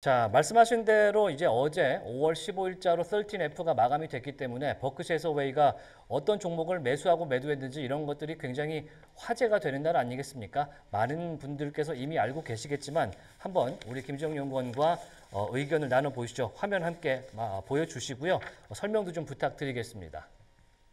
자, 말씀하신 대로 이제 어제 5월 15일자로 13F가 마감이 됐기 때문에 버크셔 해서웨이가 어떤 종목을 매수하고 매도했는지 이런 것들이 굉장히 화제가 되는 날 아니겠습니까? 많은 분들께서 이미 알고 계시겠지만 한번 우리 김지영 연구원과 의견을 나눠보시죠. 화면 함께 보여주시고요. 설명도 좀 부탁드리겠습니다.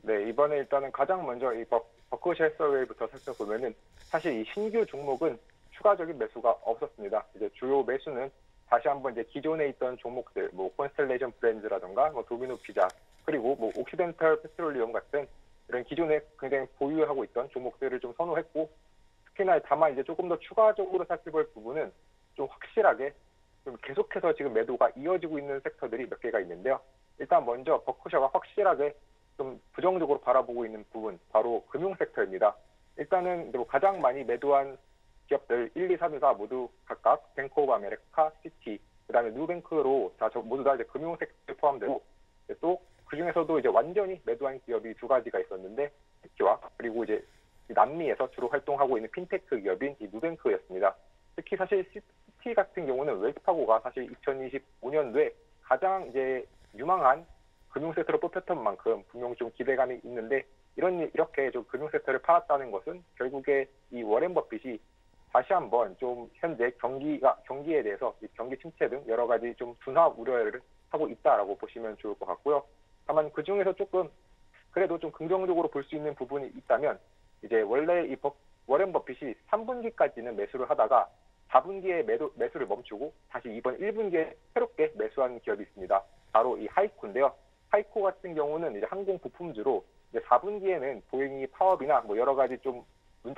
네, 이번에 일단은 가장 먼저 이 버크셔 해서웨이부터 살펴보면은 사실 이 신규 종목은 추가적인 매수가 없었습니다. 이제 주요 매수는 다시 한번 이제 기존에 있던 종목들, 뭐 콘스텔레이션 브랜드라던가 뭐 도미노 피자, 그리고 뭐 옥시덴탈 페트롤리움 같은 이런 기존에 굉장히 보유하고 있던 종목들을 좀 선호했고, 특히나 다만 이제 조금 더 추가적으로 살펴볼 부분은 좀 확실하게 좀 계속해서 지금 매도가 이어지고 있는 섹터들이 몇 개가 있는데요. 일단 먼저 버크셔가 확실하게 좀 부정적으로 바라보고 있는 부분, 바로 금융 섹터입니다. 일단은 뭐 가장 많이 매도한 기업들 1, 2, 3, 4 모두 각각 뱅크 오브 아메리카, 시티, 그다음에 누뱅크로 모두 다 이제 금융 섹터에 포함되고, 또 그중에서도 이제 완전히 매도한 기업이 두 가지가 있었는데, 시티와 그리고 이제 남미에서 주로 활동하고 있는 핀테크 기업인 이 누뱅크였습니다. 특히 사실 시티 같은 경우는 웰스파고가 사실 2025년도에 가장 이제 유망한 금융 섹터로 뽑혔던 만큼 분명히 좀 기대감이 있는데, 이렇게 좀 금융 섹터를 팔았다는 것은 결국에 이 워렌 버핏이 다시 한번 좀 현재 경기에 대해서 경기 침체 등 여러 가지 좀 둔화 우려를 하고 있다라고 보시면 좋을 것 같고요. 다만 그 중에서 조금 그래도 좀 긍정적으로 볼 수 있는 부분이 있다면, 이제 원래 이 워렌 버핏이 3분기까지는 매수를 하다가 4분기에 매수를 멈추고 다시 이번 1분기에 새롭게 매수한 기업이 있습니다. 바로 이 하이코인데요. 하이코 같은 경우는 이제 항공 부품주로 이제 4분기에는 보잉이 파업이나 뭐 여러 가지 좀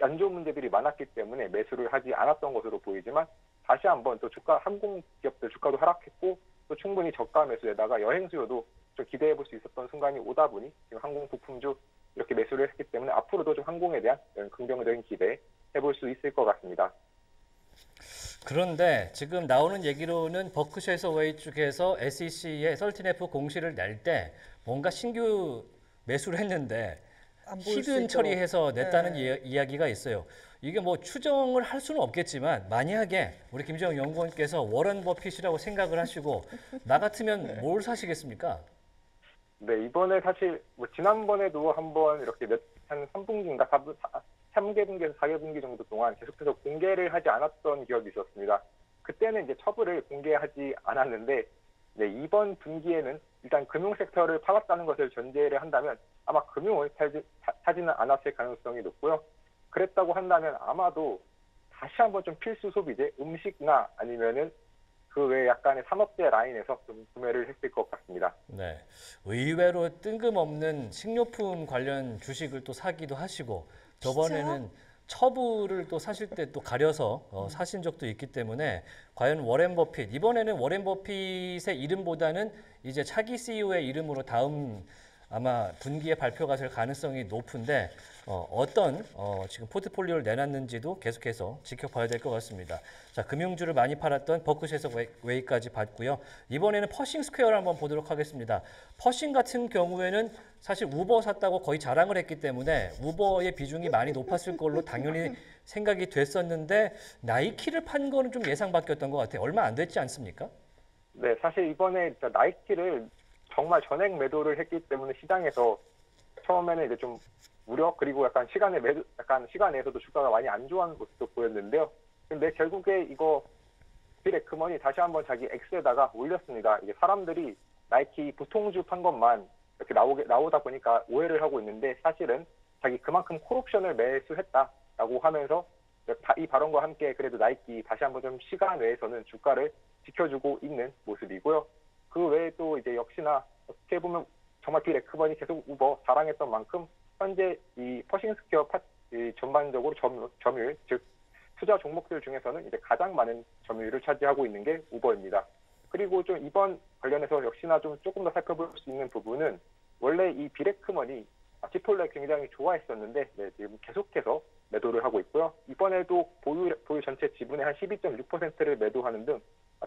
안 좋은 문제들이 많았기 때문에 매수를 하지 않았던 것으로 보이지만, 다시 한번 또 항공 기업들 주가도 하락했고 또 충분히 저가 매수에다가 여행 수요도 좀 기대해 볼 수 있었던 순간이 오다 보니 지금 항공 부품주 이렇게 매수를 했기 때문에 앞으로도 좀 항공에 대한 긍정적인 기대 해볼 수 있을 것 같습니다. 그런데 지금 나오는 얘기로는 버크셔 해서웨이 쪽에서 SEC에 13F 공시를 낼 때 뭔가 신규 매수를 했는데 안 보일 수 히든 있도록. 처리해서 냈다는 네. 이야기가 있어요. 이게 뭐 추정을 할 수는 없겠지만 만약에 우리 김정은 연구원께서 워런 버핏이라고 생각을 하시고 나 같으면 뭘 사시겠습니까? 네, 이번에 사실 뭐 지난번에도 한번 이렇게 한 3분기인가 3개분기에서 4개분기 정도 동안 계속해서 공개를 하지 않았던 기업이 있었습니다. 그때는 이제 처분을 공개하지 않았는데, 네, 이번 분기에는 일단 금융 섹터를 팔았다는 것을 전제를 한다면 아마 금융을 사지는 않았을 가능성이 높고요. 그랬다고 한다면 아마도 다시 한번 좀 필수 소비재, 음식이나 아니면은 그 외에 약간의 산업재 라인에서 좀 구매를 했을 것 같습니다. 네. 의외로 뜬금없는 식료품 관련 주식을 또 사기도 하시고 피자? 저번에는 처부를 또 사실 때 또 가려서 사신 적도 있기 때문에 과연 워렌 버핏 이번에는 워렌 버핏의 이름보다는 이제 차기 CEO의 이름으로 다음 아마 분기에 발표가 될 가능성이 높은데 어떤 지금 포트폴리오를 내놨는지도 계속해서 지켜봐야 될 것 같습니다. 자, 금융주를 많이 팔았던 버크셔 웨이까지 봤고요. 이번에는 퍼싱 스퀘어를 한번 보도록 하겠습니다. 퍼싱 같은 경우에는 사실 우버 샀다고 거의 자랑을 했기 때문에 우버의 비중이 많이 높았을 걸로 당연히 생각이 됐었는데 나이키를 판 거는 좀 예상 밖이었던 것 같아요. 얼마 안 됐지 않습니까? 네, 사실 이번에 진짜 나이키를 정말 전액 매도를 했기 때문에 시장에서 처음에는 이제 좀 우려, 그리고 약간 시간에서도 주가가 많이 안 좋아하는 모습도 보였는데요. 근데 결국에 이거 빌 에크먼이 다시 한번 자기 X에다가 올렸습니다. 이게 사람들이 나이키 보통주 판 것만 이렇게 나오다 보니까 오해를 하고 있는데, 사실은 자기 그만큼 콜옵션을 매수했다라고 하면서 이 발언과 함께 그래도 나이키 다시 한번 좀 시간 외에서는 주가를 지켜주고 있는 모습이고요. 그 외에 또 이제 역시나 어떻게 보면 정말 빌 에크먼이 계속 우버 자랑했던 만큼 현재 이 퍼싱 스퀘어 전반적으로 점유율, 즉 투자 종목들 중에서는 이제 가장 많은 점유율을 차지하고 있는 게 우버입니다. 그리고 좀 이번 관련해서 역시나 좀 조금 더 살펴볼 수 있는 부분은, 원래 이 빌 에크먼이 치폴레 굉장히 좋아했었는데, 네, 지금 계속해서 매도를 하고 있고요. 이번에도 보유 전체 지분의 한 12.6%를 매도하는 등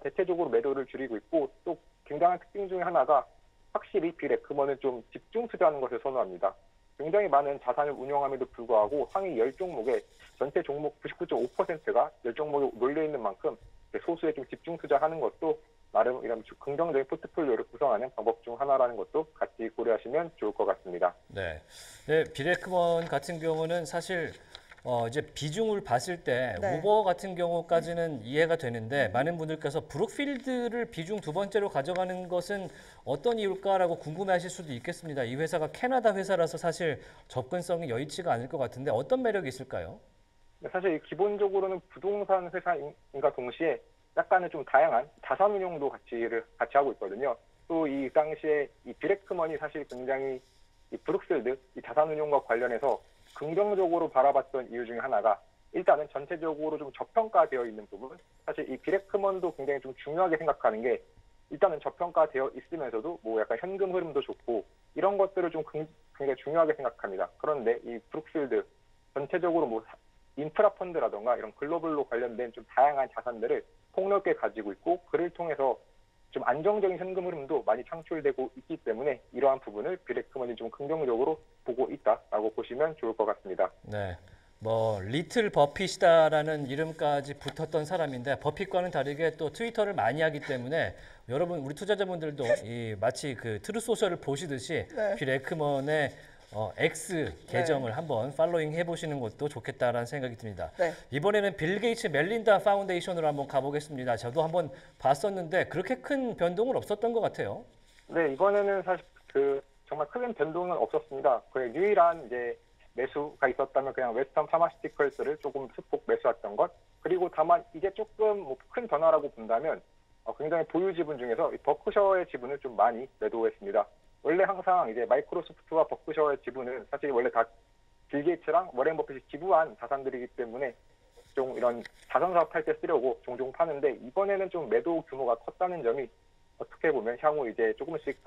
대체적으로 매도를 줄이고 있고, 또 굉장한 특징 중에 하나가 확실히 빌 에크먼은 좀 집중 투자하는 것을 선호합니다. 굉장히 많은 자산을 운영함에도 불구하고 상위 10종목에 전체 종목 99.5%가 10종목에 몰려있는 만큼 소수에 좀 집중 투자하는 것도 나름 이런 긍정적인 포트폴리오를 구성하는 방법 중 하나라는 것도 같이 고려하시면 좋을 것 같습니다. 네. 네, 비레크먼 같은 경우는 사실 이제 비중을 봤을 때 네. 우버 같은 경우까지는 이해가 되는데 많은 분들께서 브룩필드를 비중 두 번째로 가져가는 것은 어떤 이유일까라고 궁금해하실 수도 있겠습니다. 이 회사가 캐나다 회사라서 사실 접근성이 여의치가 않을 것 같은데 어떤 매력이 있을까요? 사실 기본적으로는 부동산 회사인가 동시에 약간은 좀 다양한 자산운용도 같이 하고 있거든요. 또 이 당시에 이 비레크먼이 사실 굉장히 이 브룩필드 이 자산운용과 관련해서 긍정적으로 바라봤던 이유 중에 하나가 일단은 전체적으로 좀 저평가되어 있는 부분. 사실 이 비레크먼도 굉장히 좀 중요하게 생각하는 게 일단은 저평가되어 있으면서도 뭐 약간 현금 흐름도 좋고 이런 것들을 좀 굉장히 중요하게 생각합니다. 그런데 이 브룩필드 전체적으로 뭐 인프라 펀드라던가 이런 글로벌로 관련된 좀 다양한 자산들을 폭넓게 가지고 있고 그를 통해서 좀 안정적인 현금 흐름도 많이 창출되고 있기 때문에 이러한 부분을 비레크먼이 좀 긍정적으로 보고 있다라고 보시면 좋을 것 같습니다. 네. 뭐 리틀 버핏이다라는 이름까지 붙었던 사람인데 버핏과는 다르게 또 트위터를 많이 하기 때문에 여러분 우리 투자자분들도 이 마치 그 트루소셜을 보시듯이 네. 비레크먼의 X 계정을 네. 한번 팔로잉 해보시는 것도 좋겠다라는 생각이 듭니다. 네. 이번에는 빌 게이츠 멜린다 파운데이션으로 한번 가보겠습니다. 저도 한번 봤었는데 그렇게 큰 변동은 없었던 것 같아요. 네, 이번에는 사실 정말 큰 변동은 없었습니다. 그 유일한 이제 매수가 있었다면 그냥 웨스턴 파마시티컬스를 조금 소폭 매수했던 것. 그리고 다만 이게 조금 뭐 큰 변화라고 본다면 굉장히 보유 지분 중에서 이 버크셔의 지분을 좀 많이 매도했습니다. 원래 항상 이제 마이크로소프트와 버크셔의 지분은 사실 원래 다 빌 게이츠랑 워렌 버핏이 기부한 자산들이기 때문에 좀 이런 자선 사업할 때 쓰려고 종종 파는데 이번에는 좀 매도 규모가 컸다는 점이 어떻게 보면 향후 이제 조금씩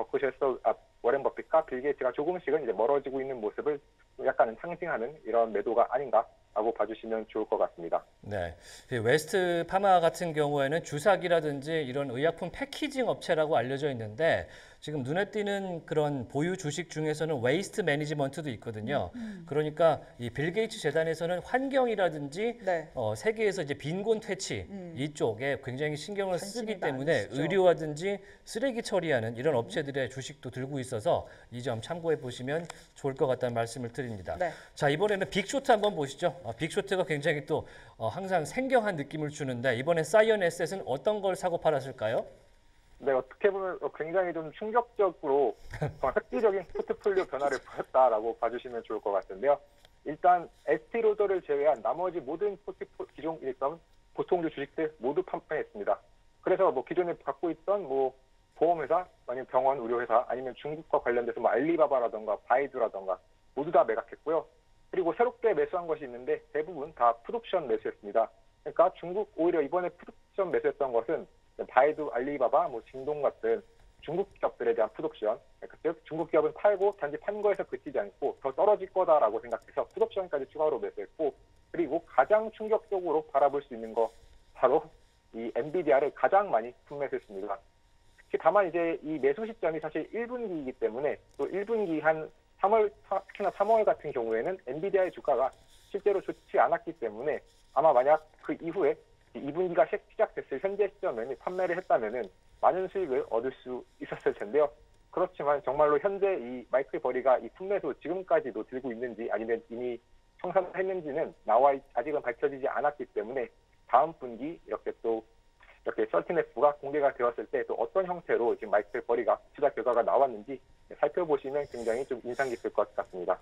워렌 버핏과 빌 게이츠가 조금씩은 이제 멀어지고 있는 모습을 약간은 상징하는 이런 매도가 아닌가라고 봐주시면 좋을 것 같습니다. 네, 그 웨스트 파마 같은 경우에는 주사기라든지 이런 의약품 패키징 업체라고 알려져 있는데 지금 눈에 띄는 그런 보유 주식 중에서는 웨이스트 매니지먼트도 있거든요. 그러니까 이 빌 게이츠 재단에서는 환경이라든지 네. 세계에서 이제 빈곤 퇴치 이쪽에 굉장히 신경을 쓰기 관심이 때문에 많으시죠. 의료화든지 쓰레기 처리하는 이런 업체들의 주식도 들고 있어서 이 점 참고해 보시면 좋을 것 같다는 말씀을 드립니다. 네. 자, 이번에는 빅쇼트 한번 보시죠. 빅쇼트가 굉장히 또 항상 생경한 느낌을 주는데 이번에 사이언 에셋은 어떤 걸 사고 팔았을까요? 네, 어떻게 보면 굉장히 좀 충격적으로 획기적인 포트폴리오 변화를 보였다라고 봐주시면 좋을 것 같은데요. 일단 에스티로더를 제외한 나머지 모든 기존 일선 보통주 주식들 모두 판매했습니다. 그래서 뭐 기존에 갖고 있던 뭐 보험회사, 아니면 병원, 의료회사, 아니면 중국과 관련돼서 뭐 알리바바라던가 바이두라던가 모두 다 매각했고요. 그리고 새롭게 매수한 것이 있는데 대부분 다 풋옵션 매수했습니다. 그러니까 오히려 이번에 풋옵션 매수했던 것은 바이두, 알리바바, 뭐 징동 같은 중국 기업들에 대한 풋옵션, 즉 중국 기업은 팔고 단지 판 거에서 그치지 않고 더 떨어질 거다라고 생각해서 풋옵션까지 추가로 매수했고 그리고 가장 충격적으로 바라볼 수 있는 거 바로 이 엔비디아를 가장 많이 품매수했습니다. 다만 이제 이 매수 시점이 사실 1분기이기 때문에 또 1분기 한 3월, 특히나 3월 같은 경우에는 엔비디아의 주가가 실제로 좋지 않았기 때문에 아마 만약 그 이후에 2분기가 시작됐을 현재 시점에 판매를 했다면은 많은 수익을 얻을 수 있었을 텐데요. 그렇지만 정말로 현재 이 마이클 버리가 이 품매수 지금까지도 들고 있는지 아니면 이미 청산했는지는 아직은 밝혀지지 않았기 때문에 다음 분기 이렇게 설틴F가 공개가 되었을 때 또 어떤 형태로 지금 마이클 버리가 투자 결과가 나왔는지 살펴보시면 굉장히 좀 인상 깊을 것 같습니다.